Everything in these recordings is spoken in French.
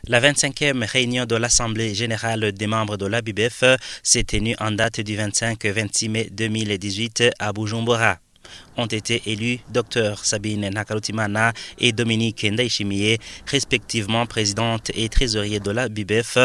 La 25e réunion de l'Assemblée générale des membres de l'ABUBEF s'est tenue en date du 25-26 mai 2018 à Bujumbura. Ont été élus Dr Sabine Nakarutimana et Dominique Ndaishimiye, respectivement présidente et trésorier de l'ABUBEF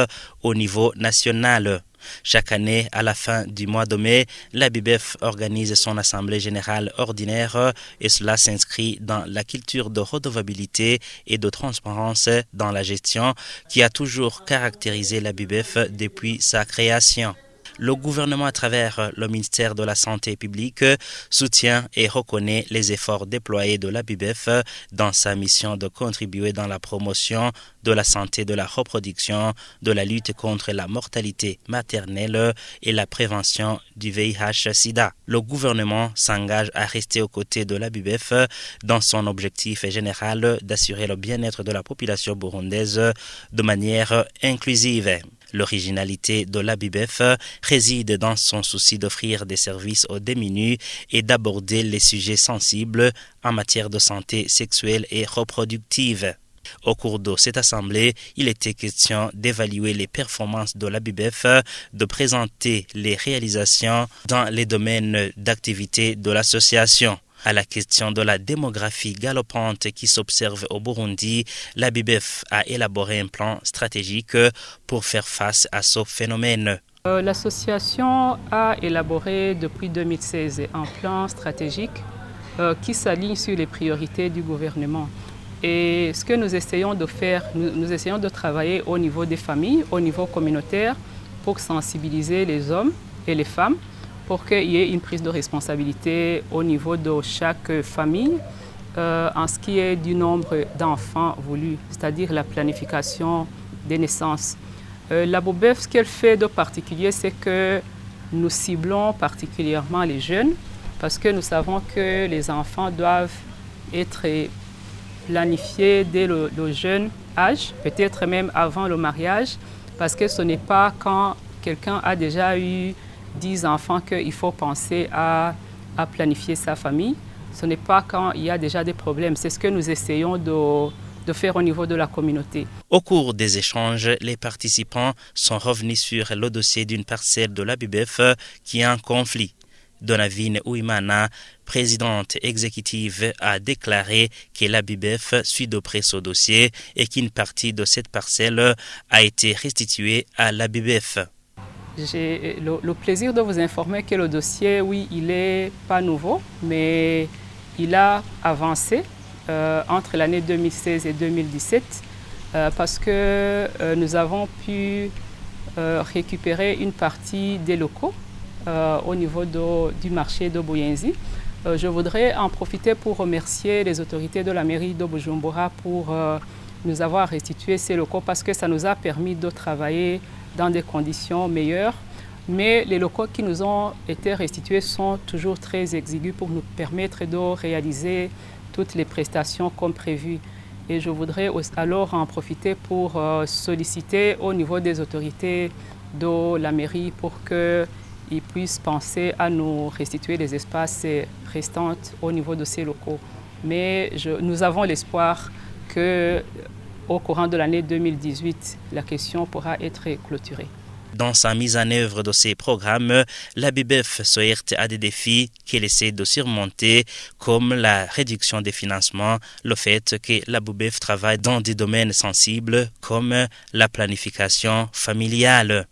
au niveau national. Chaque année, à la fin du mois de mai, l'ABUBEF organise son assemblée générale ordinaire et cela s'inscrit dans la culture de redevabilité et de transparence dans la gestion qui a toujours caractérisé l'ABUBEF depuis sa création. Le gouvernement, à travers le ministère de la Santé publique, soutient et reconnaît les efforts déployés de l'ABUBEF dans sa mission de contribuer dans la promotion de la santé de la reproduction, de la lutte contre la mortalité maternelle et la prévention du VIH-Sida. Le gouvernement s'engage à rester aux côtés de l'ABUBEF dans son objectif général d'assurer le bien-être de la population burundaise de manière inclusive. L'originalité de l'ABUBEF réside dans son souci d'offrir des services aux démunis et d'aborder les sujets sensibles en matière de santé sexuelle et reproductive. Au cours de cette assemblée, il était question d'évaluer les performances de l'ABUBEF, de présenter les réalisations dans les domaines d'activité de l'association. À la question de la démographie galopante qui s'observe au Burundi, l'ABUBEF a élaboré un plan stratégique pour faire face à ce phénomène. L'association a élaboré depuis 2016 un plan stratégique qui s'aligne sur les priorités du gouvernement. Et ce que nous essayons de faire, nous essayons de travailler au niveau des familles, au niveau communautaire, pour sensibiliser les hommes et les femmes, pour qu'il y ait une prise de responsabilité au niveau de chaque famille en ce qui est du nombre d'enfants voulus, c'est-à-dire la planification des naissances. L'ABUBEF, ce qu'elle fait de particulier, c'est que nous ciblons particulièrement les jeunes parce que nous savons que les enfants doivent être planifiés dès le jeune âge, peut-être même avant le mariage, parce que ce n'est pas quand quelqu'un a déjà eu 10 enfants qu'il faut penser à planifier sa famille. Ce n'est pas quand il y a déjà des problèmes. C'est ce que nous essayons de faire au niveau de la communauté. Au cours des échanges, les participants sont revenus sur le dossier d'une parcelle de l'ABUBEF qui est en conflit. Donavine Ouimana, présidente exécutive, a déclaré que l'ABUBEF suit de près ce dossier et qu'une partie de cette parcelle a été restituée à l'ABUBEF. J'ai le plaisir de vous informer que le dossier, oui, il n'est pas nouveau, mais il a avancé entre l'année 2016 et 2017 parce que nous avons pu récupérer une partie des locaux au niveau du marché de Buyenzi. Je voudrais en profiter pour remercier les autorités de la mairie de Bujumbura pour nous avoir restitué ces locaux parce que ça nous a permis de travailler dans des conditions meilleures. Mais les locaux qui nous ont été restitués sont toujours très exigus pour nous permettre de réaliser toutes les prestations comme prévu. Et je voudrais alors en profiter pour solliciter au niveau des autorités de la mairie pour qu'ils puissent penser à nous restituer les espaces restants au niveau de ces locaux. Mais nous avons l'espoir qu'au courant de l'année 2018, la question pourra être clôturée. Dans sa mise en œuvre de ces programmes, l'ABUBEF se heurte à des défis qu'elle essaie de surmonter, comme la réduction des financements, le fait que l'ABUBEF travaille dans des domaines sensibles comme la planification familiale.